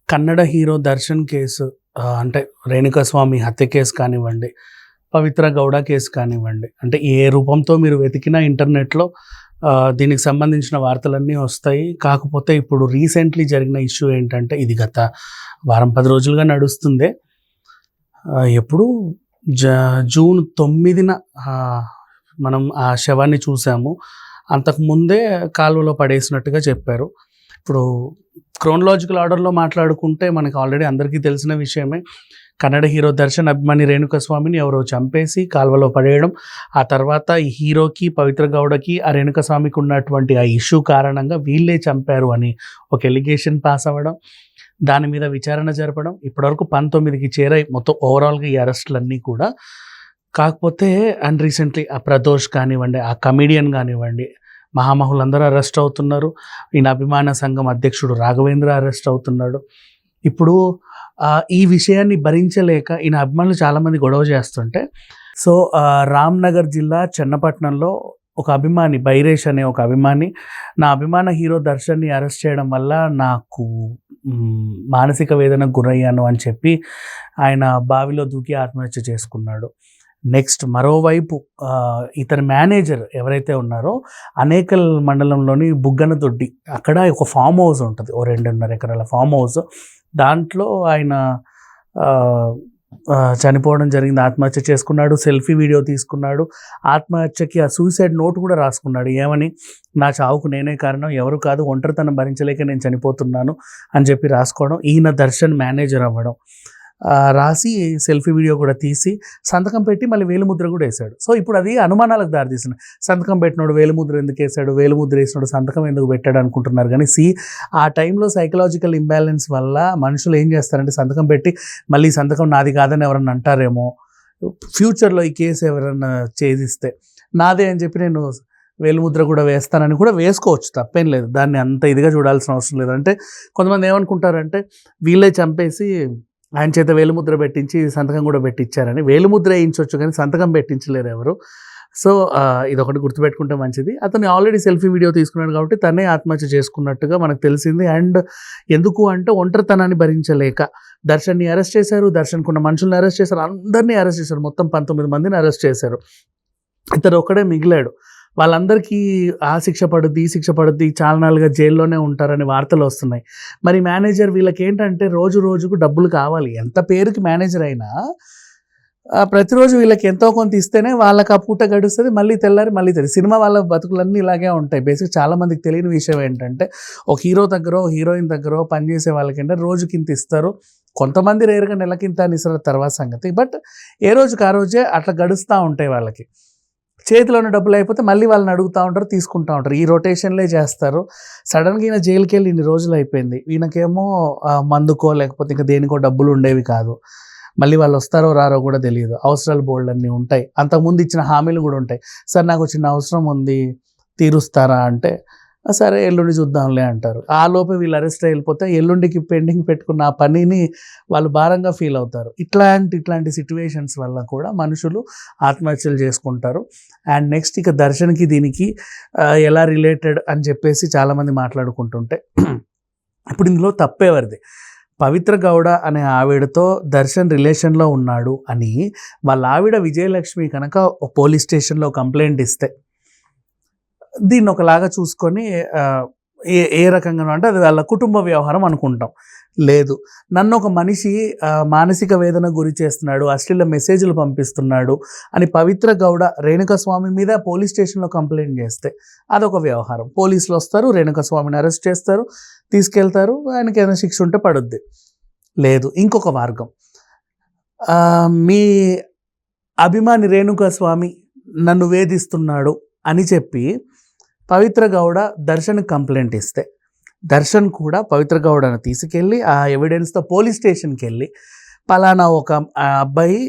Kannada hero 'Darshan' case అంటే రేణుకాస్వామి హత్య case కానివ్వండి, పవిత్ర గౌడ కేసు కానివ్వండి, అంటే ఏ రూపంతో మీరు వెతికినా ఇంటర్నెట్‌లో దీనికి సంబంధించిన వార్తలన్నీ వస్తాయి. కాకపోతే ఇప్పుడు రీసెంట్‌లీ జరిగిన ఇష్యూ ఏంటంటే ఇది గత వారం 10 రోజులుగా నడుస్తుంది. ఎప్పుడు జూన్ 9న మనం ఆ శవాన్ని చూసాము. అంతకుముందే కాలువలో పడేసినట్టుగా చెప్పారు. ఇప్పుడు క్రోనలాజికల్ ఆర్డర్‌లో మాట్లాడుకుంటే మనకు ఆల్రెడీ అందరికీ తెలిసిన విషయమే. కన్నడ హీరో 'దర్శన్' అభిమాని రేణుకాస్వామిని ఎవరో చంపేసి కాలువలో పడేయడం. ఆ తర్వాత ఈ హీరోకి, పవిత్ర గౌడకి, ఆ రేణుకాస్వామికి ఉన్నటువంటి ఆ ఇష్యూ కారణంగా వీళ్ళే చంపారు అని ఒక ఎలిగేషన్ పాస్ అవ్వడం. దాని మీద విచారణ జరపడం. ఇప్పటివరకు 19కి చేరాయి మొత్తం ఓవరాల్‌గా ఈ అరెస్టులన్నీ కూడా. కాకపోతే అండ్ రీసెంట్లీ ఆ ప్రదోష్ కానివ్వండి, ఆ కమెడియన్ కానివ్వండి, మహామహులందరూ అరెస్ట్ అవుతున్నారు. ఈయన అభిమాన సంఘం అధ్యక్షుడు రాఘవేంద్ర అరెస్ట్ అవుతున్నాడు. ఇప్పుడు ఈ విషయాన్ని భరించలేక ఈయన అభిమానులు చాలామంది గొడవ చేస్తుంటే రామ్‌నగర్ జిల్లా చెన్నపట్నంలో ఒక అభిమాని బైరేష్ అనే ఒక అభిమాని, నా అభిమాన హీరో 'దర్శన్‌ని' అరెస్ట్ చేయడం వల్ల నాకు మానసిక వేదనకు గురయ్యాను అని చెప్పి ఆయన బావిలో దూకి ఆత్మహత్య చేసుకున్నాడు. నెక్స్ట్ మరోవైపు ఇతని మేనేజర్ ఎవరైతే ఉన్నారో అనేకల్ మండలంలోని బుగ్గనదొడ్డి అక్కడ ఒక ఫామ్ హౌస్ ఉంటుంది. ఓ 2.5 ఎకరాల ఫామ్ హౌస్. దాంట్లో ఆయన చనిపోవడం జరిగింది. ఆత్మహత్య చేసుకున్నాడు. సెల్ఫీ వీడియో తీసుకున్నాడు. ఆత్మహత్యకి ఆ సూసైడ్ నోట్ కూడా రాసుకున్నాడు. ఏమని, నా చావుకు నేనే కారణం, ఎవరు కాదు, ఒంటరితనం భరించలేక నేను చనిపోతున్నాను అని చెప్పి రాసుకోవడం. ఈయన 'దర్శన్' మేనేజర్ అవ్వడం, రాసి సెల్ఫీ వీడియో కూడా తీసి సంతకం పెట్టి మళ్ళీ వేలిముద్ర కూడా వేశాడు. సో ఇప్పుడు అది అనుమానాలకు దారితీస్తుంది. సంతకం పెట్టినోడు వేలిముద్ర ఎందుకు వేశాడు, వేలిముద్ర వేసినోడు సంతకం ఎందుకు పెట్టాడు అనుకుంటున్నారు. కానీ ఆ టైంలో సైకలాజికల్ ఇంబ్యాలెన్స్ వల్ల మనుషులు ఏం చేస్తారంటే సంతకం పెట్టి మళ్ళీ సంతకం నాది కాదని ఎవరన్నా అంటారేమో, ఫ్యూచర్లో ఈ కేసు ఎవరన్నా ఛేదిస్తే నాదే అని చెప్పి నేను వేలిముద్ర కూడా వేస్తానని కూడా వేసుకోవచ్చు, తప్పేం లేదు. దాన్ని అంత ఇదిగా చూడాల్సిన అవసరం లేదు. అంటే కొంతమంది ఏమనుకుంటారంటే వీళ్ళే చంపేసి ఆయన చేత వేలిముద్ర పెట్టించి సంతకం కూడా పెట్టించారని. వేలిముద్ర వేయించవచ్చు కానీ సంతకం పెట్టించలేరు ఎవరు. సో ఇదొకటి గుర్తుపెట్టుకుంటే మంచిది. అతను ఆల్రెడీ సెల్ఫీ వీడియో తీసుకున్నాడు కాబట్టి తనే ఆత్మహత్య చేసుకున్నట్టుగా మనకు తెలిసింది. అండ్ ఎందుకు అంటే ఒంటరితనాన్ని భరించలేక దర్శన్ని అరెస్ట్ చేశారు, దర్శన్కున్న మనుషుల్ని అరెస్ట్ చేశారు, అందరినీ అరెస్ట్ చేశారు. మొత్తం 19 మందిని అరెస్ట్ చేశారు. ఇతను ఒక్కడే మిగిలాడు. వాళ్ళందరికీ ఆ శిక్ష పడుద్ది, ఈ శిక్ష పడుద్ది, చాలా నాలుగా జైల్లోనే ఉంటారని వార్తలు వస్తున్నాయి. మరి మేనేజర్ వీళ్ళకి ఏంటంటే రోజు రోజుకు డబ్బులు కావాలి. ఎంత పేరుకి మేనేజర్ అయినా ప్రతిరోజు వీళ్ళకి ఎంతో కొంత ఇస్తేనే వాళ్ళకి ఆ పూట గడుస్తుంది. మళ్ళీ తెల్లారి మళ్ళీ తెలియదు. సినిమా వాళ్ళ బతుకులన్నీ ఇలాగే ఉంటాయి. బేసిక్ చాలామందికి తెలియని విషయం ఏంటంటే ఒక హీరో దగ్గర, హీరోయిన్ దగ్గర పనిచేసే వాళ్ళకంటే రోజుకి ఇంత ఇస్తారు. కొంతమంది రేరుగా నెలకింత అని ఇస్తారు, తర్వాత సంగతి. బట్ ఏ రోజుకి ఆ రోజే అట్లా గడుస్తూ ఉంటాయి. వాళ్ళకి చేతిలో ఉన్న డబ్బులు అయిపోతే మళ్ళీ వాళ్ళని అడుగుతూ ఉంటారు, తీసుకుంటూ ఉంటారు. ఈ రొటేషన్లే చేస్తారు. సడన్గా ఈయన జైలుకి వెళ్ళి ఇన్ని రోజులు అయిపోయింది. ఈయనకేమో మందుకో లేకపోతే ఇంకా దేనికో డబ్బులు ఉండేవి కాదు. మళ్ళీ వాళ్ళు వస్తారో రారో కూడా తెలియదు. అవసరాలు బోల్డ్ అన్నీ ఉంటాయి. అంతకుముందు ఇచ్చిన హామీలు కూడా ఉంటాయి. సార్ నాకు చిన్న అవసరం ఉంది, తీరుస్తారా అంటే సరే ఎల్లుండి చూద్దాంలే అంటారు. ఆ లోపే వీళ్ళు అరెస్ట్ అయిపోతే ఎల్లుండికి పెండింగ్ పెట్టుకున్న ఆ పనిని వాళ్ళు భారంగా ఫీల్ అవుతారు. ఇట్లాంటి సిచ్యువేషన్స్ వల్ల కూడా మనుషులు ఆత్మహత్యలు చేసుకుంటారు. అండ్ నెక్స్ట్ ఇక దర్శన్కి దీనికి ఎలా రిలేటెడ్ అని చెప్పేసి చాలామంది మాట్లాడుకుంటుంటే ఇప్పుడు ఇందులో తప్పేవరిది. పవిత్ర గౌడ అనే ఆవిడతో దర్శన్ రిలేషన్లో ఉన్నాడు అని వాళ్ళ ఆవిడ విజయలక్ష్మి కనుక పోలీస్ స్టేషన్లో కంప్లైంట్ ఇస్తే దీన్ని ఒకలాగా చూసుకొని ఏ రకంగా అంటే అది వాళ్ళ కుటుంబ వ్యవహారం అనుకుంటాం. లేదు, నన్ను ఒక మనిషి మానసిక వేదన గురి చేస్తున్నాడు, అశ్లీల మెసేజ్లు పంపిస్తున్నాడు అని పవిత్ర గౌడ రేణుకాస్వామి మీద పోలీస్ స్టేషన్లో కంప్లైంట్ చేస్తే అదొక వ్యవహారం. పోలీసులు వస్తారు, రేణుకాస్వామిని అరెస్ట్ చేస్తారు, తీసుకెళ్తారు, ఆయనకి ఏదైనా శిక్ష ఉంటే పడుద్ది. లేదు, ఇంకొక మార్గం, మీ అభిమాని రేణుకాస్వామి నన్ను వేధిస్తున్నాడు అని చెప్పి పవిత్ర గౌడ దర్శన్ కంప్లైంట్ ఇస్తే దర్శన్ కూడా పవిత్ర గౌడను తీసుకెళ్ళి ఆ ఎవిడెన్స్తో పోలీస్ స్టేషన్కి వెళ్ళి పలానా ఒక అబ్బాయి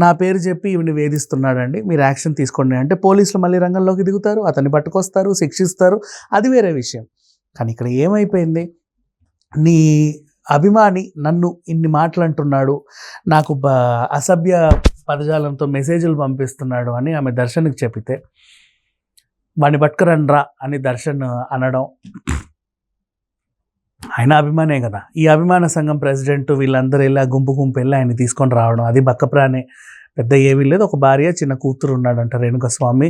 నా పేరు చెప్పి ఈవిని వేధిస్తున్నాడండి, మీరు యాక్షన్ తీసుకోండి అంటే పోలీసులు మళ్ళీ రంగంలోకి దిగుతారు, అతన్ని పట్టుకొస్తారు, శిక్షిస్తారు. అది వేరే విషయం. కానీ ఇక్కడ ఏమైపోయింది, నీ అభిమాని నన్ను ఇన్ని మాటలు అంటున్నాడు, నాకు అసభ్య పదజాలంతో మెసేజ్లు పంపిస్తున్నాడు అని ఆమె దర్శన్కి చెప్పితే వాడిని పట్టుకురండ్రా అని దర్శన్ అనడం, ఆయన అభిమానే కదా. ఈ అభిమాన సంఘం ప్రెసిడెంట్ వీళ్ళందరూ వెళ్ళి గుంపు వెళ్ళి ఆయన తీసుకొని రావడం, అది బక్కప్రానే, పెద్ద ఏమీ లేదు. ఒక భార్య చిన్న కూతురు ఉన్నాడంట, రేణుకస్వామి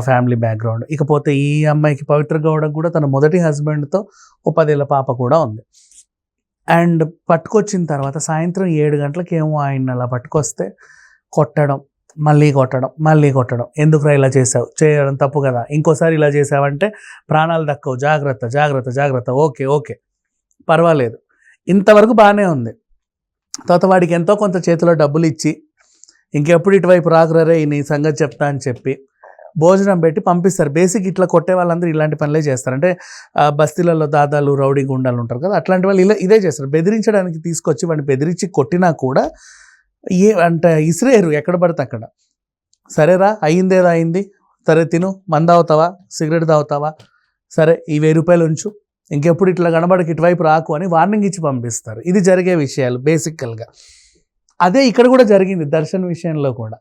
ఫ్యామిలీ బ్యాక్గ్రౌండ్. ఇకపోతే ఈ అమ్మాయికి పవిత్ర గౌడకు కూడా తన మొదటి హస్బెండ్తో ఓ 10 ఏళ్ళ పాప కూడా ఉంది. అండ్ పట్టుకొచ్చిన తర్వాత సాయంత్రం 7 గంటలకు ఏమో ఆయన అలా పట్టుకొస్తే కొట్టడం, మళ్ళీ కొట్టడం. ఎందుకురా ఇలా చేసావు, చేయడం తప్పు కదా, ఇంకోసారి ఇలా చేసావంటే ప్రాణాలు దక్కవు, జాగ్రత్త. ఓకే పర్వాలేదు, ఇంతవరకు బాగానే ఉంది. తర్వాత వాడికి ఎంతో కొంత చేతిలో డబ్బులు ఇచ్చి ఇంకెప్పుడు ఇటువైపు రాకురే నీ సంగతి చెప్తా అని చెప్పి భోజనం పెట్టి పంపిస్తారు. బేసిక్ ఇట్లా కొట్టే వాళ్ళందరూ ఇలాంటి పనులే చేస్తారు. అంటే బస్తీలలో దాదాలు, రౌడీ గుండాలు ఉంటారు కదా, అట్లాంటి వాళ్ళు ఇదే చేస్తారు. బెదిరించడానికి తీసుకొచ్చి వాడిని బెదిరించి కొట్టినా కూడా అంటే ఇసిరేరు ఎక్కడ పడితే అక్కడ. సరేరా, అయిందేదో అయింది, సరే తిను, మందు తాగుతావా, సిగరెట్ తాగుతావా, సరే ఈ 1000 రూపాయలు ఉంచు, ఇంకెప్పుడు ఇట్లా కనబడకి ఇటువైపు రాకు అని వార్నింగ్ ఇచ్చి పంపిస్తారు. ఇది జరిగే విషయాలు బేసికల్గా. అదే ఇక్కడ కూడా జరిగింది దర్శన్ విషయంలో కూడా.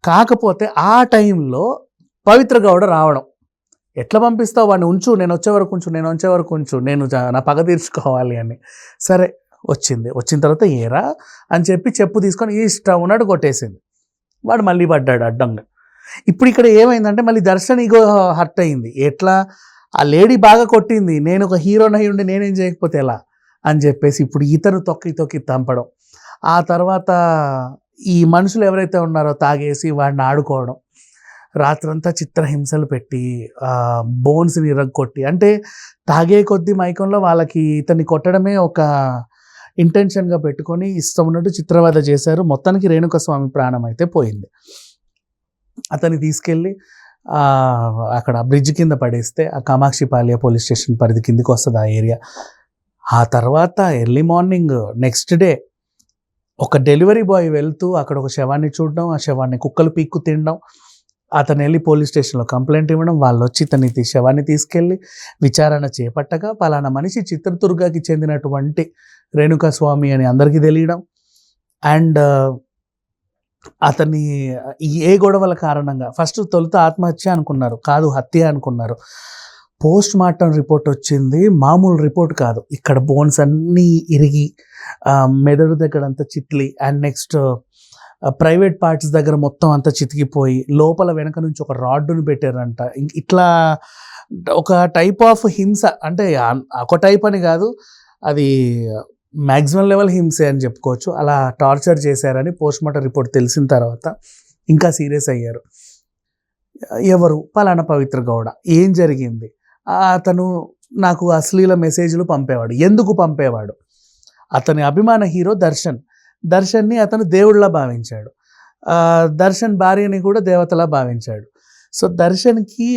కాకపోతే ఆ టైంలో పవిత్ర గౌడ రావడం, ఎట్లా పంపిస్తావు వాడిని, ఉంచు, నేను వచ్చే వరకు ఉంచు, నేను నా పగ తీర్చుకోవాలి అని. సరే వచ్చిన తర్వాత ఏరా అని చెప్పి చెప్పు తీసుకొని ఇష్టం ఉన్నట్టు కొట్టేసింది. వాడు మళ్ళీ పడ్డాడు అడ్డంగా. ఇప్పుడు ఇక్కడ ఏమైందంటే మళ్ళీ దర్శన్ ఈగో హర్ట్ అయింది. ఎట్లా, ఆ లేడీ బాగా కొట్టింది, నేను ఒక హీరోని అయి ఉండి నేనేం చేయకపోతే ఎలా అని చెప్పేసి ఇప్పుడు ఇతను తొక్కి తంపడం. ఆ తర్వాత ఈ మనుషులు ఎవరైతే ఉన్నారో తాగేసి వాడిని ఆడుకోవడం, రాత్రంతా చిత్రహింసలు పెట్టి బోన్స్ని ఇరగొట్టి, అంటే తాగే కొద్దీ మైకంలో వాళ్ళకి ఇతన్ని కొట్టడమే ఒక ఇంటెన్షన్గా పెట్టుకొని ఇష్టం ఉన్నట్టు చిత్రవద చేశారు. మొత్తానికి రేణుకస్వామి ప్రాణం అయితే పోయింది. అతన్ని తీసుకెళ్ళి అక్కడ బ్రిడ్జ్ కింద పడేస్తే ఆ కామాక్షిపాల్య పోలీస్ స్టేషన్ పరిధి కిందికి వస్తుంది ఆ ఏరియా. ఆ తర్వాత ఎర్లీ మార్నింగ్ నెక్స్ట్ డే ఒక డెలివరీ బాయ్ వెళ్తూ అక్కడ ఒక శవాన్ని చూడడం, ఆ శవాన్ని కుక్కలు పీక్కు తినడం, అతను వెళ్ళి పోలీస్ స్టేషన్లో కంప్లైంట్ ఇవ్వడం, వాళ్ళు వచ్చి తన శవాన్ని తీసుకెళ్ళి విచారణ చేపట్టగా పలానా మనిషి చిత్రదుర్గకి చెందినటువంటి రేణుకస్వామి అని అందరికీ తెలియడం. అండ్ అతన్ని ఏ గొడవల కారణంగా ఫస్ట్ తొలుత ఆత్మహత్య అనుకున్నారు, కాదు హత్య అనుకున్నారు. పోస్ట్ మార్టం రిపోర్ట్ వచ్చింది, మామూలు రిపోర్ట్ కాదు. ఇక్కడ బోన్స్ అన్నీ ఇరిగి మెదడు దగ్గర అంతా చిట్లి, అండ్ నెక్స్ట్ ప్రైవేట్ పార్ట్స్ దగ్గర మొత్తం అంతా చితికిపోయి లోపల వెనక నుంచి ఒక రాడ్డును పెట్టారంట. ఇట్లా ఒక టైప్ ఆఫ్ హింస, అంటే ఒక టైప్ అని కాదు, అది మ్యాక్సిమం లెవెల్ హింసే అని చెప్పుకోవచ్చు. అలా టార్చర్ చేశారని పోస్ట్ మార్టం రిపోర్ట్ తెలిసిన తర్వాత ఇంకా సీరియస్ అయ్యారు. ఎవరు, పలానా పవిత్ర గౌడ, ఏం జరిగింది, అతను నాకు అశ్లీల మెసేజ్లు పంపేవాడు. ఎందుకు పంపేవాడు? అతని అభిమాన హీరో దర్శన్ని అతను దేవుళ్ళ భావించాడు. దర్శన్ భార్యని కూడా దేవతలా భావించాడు. సో దర్శన్కి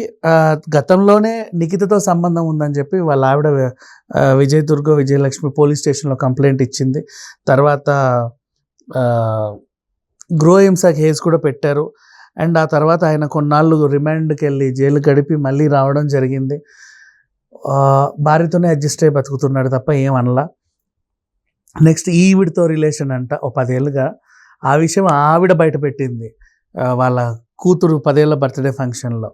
గతంలోనే నిఖితతో సంబంధం ఉందని చెప్పి వాళ్ళ ఆవిడ విజయలక్ష్మి పోలీస్ స్టేషన్లో కంప్లైంట్ ఇచ్చింది. తర్వాత గృహహింస కేసు కూడా పెట్టారు. అండ్ ఆ తర్వాత ఆయన కొన్నాళ్ళు రిమాండ్కి వెళ్ళి జైలు గడిపి మళ్ళీ రావడం జరిగింది. భార్యతోనే అడ్జస్ట్ అయ్యి బతుకుతున్నాడు తప్ప ఏమనలా. నెక్స్ట్ ఈవిడితో రిలేషన్ అంట ఓ 10 ఏళ్ళుగా. ఆ విషయం ఆవిడ బయట పెట్టింది వాళ్ళ కూతురు 10 ఏళ్ళ బర్త్డే ఫంక్షన్లో.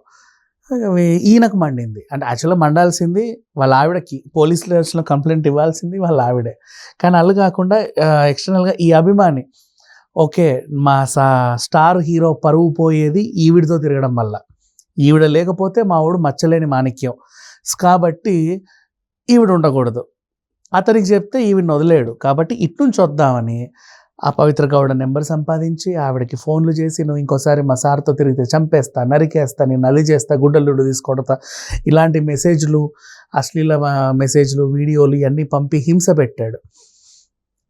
ఈయనకు మండింది. అంటే యాక్చువల్గా మండాల్సింది వాళ్ళ ఆవిడకి, పోలీస్ స్టేషన్లో కంప్లైంట్ ఇవ్వాల్సింది వాళ్ళ ఆవిడే. కానీ అల్లు కాకుండా ఎక్స్టర్నల్గా ఈ అభిమాని, ఓకే మా స్టార్ హీరో పరువు పోయేది ఈవిడితో తిరగడం వల్ల, ఈవిడ లేకపోతే మా వాడు మచ్చలేని మాణిక్యం కాబట్టి ఈవిడ ఉండకూడదు, అతనికి చెప్తే ఈవిడిని వదిలేడు కాబట్టి ఇట్నుంచి వద్దామని ఆ పవిత్ర గౌడ నెంబర్ సంపాదించి ఆవిడకి ఫోన్లు చేసి, నువ్వు ఇంకోసారి మా సార్తో తిరిగితే చంపేస్తా, నరికేస్తా, నేను నలి చేస్తా, గుడ్డలుడు తీసుకొడతా, ఇలాంటి మెసేజ్లు, అశ్లీల మెసేజ్లు, వీడియోలు ఇవన్నీ పంపి హింస పెట్టాడు.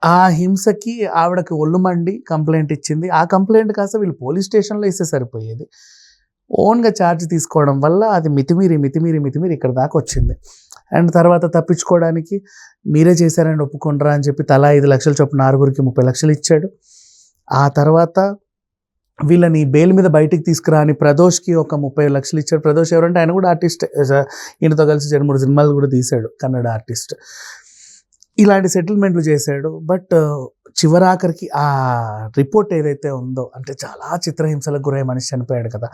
ఆ హింసకి ఆవిడకి ఒళ్ళు మండి కంప్లైంట్ ఇచ్చింది. ఆ కంప్లైంట్ కాస్త వీళ్ళు పోలీస్ స్టేషన్లో ఇస్తే సరిపోయేది. ఓన్గా ఛార్జ్ తీసుకోవడం వల్ల అది మితిమీరి ఇక్కడ దాకా వచ్చింది. అండ్ తర్వాత తప్పించుకోవడానికి మీరే చేశారని ఒప్పుకుంటారా అని చెప్పి తలా 5 లక్షల చొప్పున 6గురికి 30 లక్షలు ఇచ్చాడు. ఆ తర్వాత వీళ్ళని బెయిల్ మీద బయటికి తీసుకురా అని ప్రదోష్కి ఒక 30 లక్షలు ఇచ్చాడు. ప్రదోష్ ఎవరంటే ఆయన కూడా ఆర్టిస్ట్, ఈయనతో కలిసి 2-3 సినిమాలు కూడా తీశాడు, కన్నడ ఆర్టిస్ట్. ఇలాంటి సెటిల్మెంట్లు చేశాడు. బట్ చివరాఖరికి ఆ రిపోర్ట్ ఏదైతే ఉందో, అంటే చాలా చిత్రహింసలకు గురై మనిషి చనిపోయాడు కదా,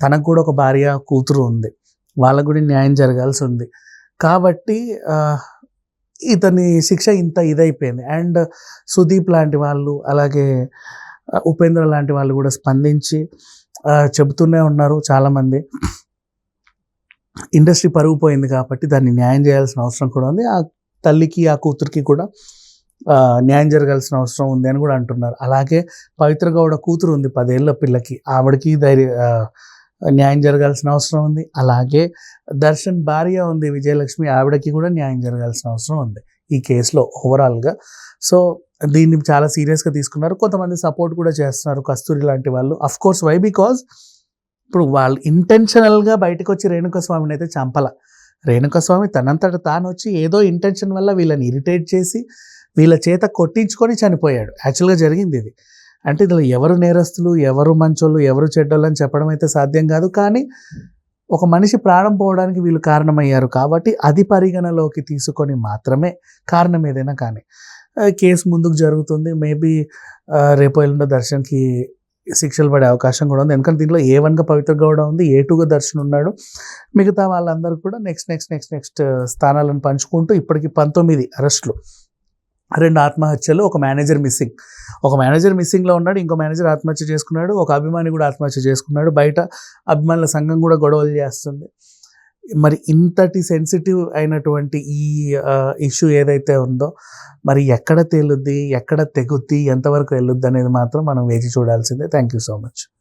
తనకు కూడా ఒక భార్య కూతురు ఉంది, వాళ్ళకు కూడా న్యాయం జరగాల్సి ఉంది. కాబట్టి ఇతని శిక్ష ఇంత ఇదైపోయింది. అండ్ సుదీప్ లాంటి వాళ్ళు, అలాగే ఉపేంద్ర లాంటి వాళ్ళు కూడా స్పందించి చెబుతూనే ఉన్నారు చాలామంది. ఇండస్ట్రీ పరుగు పోయింది కాబట్టి దాన్ని న్యాయం చేయాల్సిన అవసరం కూడా ఉంది. ఆ తల్లికి ఆ కూతురికి కూడా న్యాయం జరగాల్సిన అవసరం ఉంది అని కూడా అంటున్నారు. అలాగే పవిత్ర గౌడ కూతురు ఉంది 10 ఏళ్ల పిల్లకి, ఆవిడకి న్యాయం జరగాల్సిన అవసరం ఉంది. అలాగే దర్శన్ భార్య ఉంది విజయలక్ష్మి, ఆవిడకి కూడా న్యాయం జరగాల్సిన అవసరం ఉంది ఈ కేసులో ఓవరాల్గా. సో దీన్ని చాలా సీరియస్గా తీసుకున్నారు. కొంతమంది సపోర్ట్ కూడా చేస్తున్నారు, కస్తూరి లాంటి వాళ్ళు. అఫ్కోర్స్ వై, బికాజ్ ఇప్పుడు వాళ్ళు ఇంటెన్షనల్గా బయటకు వచ్చి రేణుకాస్వామిని అయితే చంపల. రేణుకాస్వామి తనంతట తాను వచ్చి ఏదో ఇంటెన్షన్ వల్ల వీళ్ళని ఇరిటేట్ చేసి వీళ్ళ చేత కొట్టించుకొని చనిపోయాడు. యాక్చువల్గా జరిగింది ఇది. అంటే ఇందులో ఎవరు నేరస్తులు, ఎవరు మంచోళ్ళు, ఎవరు చెడ్డోళ్ళు అని చెప్పడం అయితే సాధ్యం కాదు. కానీ ఒక మనిషి ప్రాణం పోవడానికి వీళ్ళు కారణమయ్యారు కాబట్టి అది పరిగణలోకి తీసుకొని మాత్రమే, కారణం ఏదైనా కానీ కేసు ముందుకు జరుగుతుంది. మేబీ రేపు ఎల్లుండో దర్శన్కి శిక్షలు పడే అవకాశం కూడా ఉంది. ఎందుకంటే దీంట్లో A1గా పవిత్ర గౌడ ఉంది, A2గా దర్శన్ ఉన్నాడు. మిగతా వాళ్ళందరూ కూడా నెక్స్ట్ స్థానాలను పంచుకుంటూ ఇప్పటికి 19 అరెస్టులు, 2 ఆత్మహత్యలు, ఒక మేనేజర్ మిస్సింగ్. ఒక మేనేజర్ మిస్సింగ్లో ఉన్నాడు, ఇంకో మేనేజర్ ఆత్మహత్య చేసుకున్నాడు, ఒక అభిమాని కూడా ఆత్మహత్య చేసుకున్నాడు. బయట అభిమానుల సంఘం కూడా గొడవలు చేస్తుంది. మరి ఇంతటి సెన్సిటివ్ అయినటువంటి ఈ ఇష్యూ ఏదైతే ఉందో మరి ఎక్కడ తేలుద్ది, ఎక్కడ తెగుద్ది, ఎంతవరకు వెళ్ళొద్ది అనేది మాత్రం మనం వేచి చూడాల్సిందే. Thank you so much.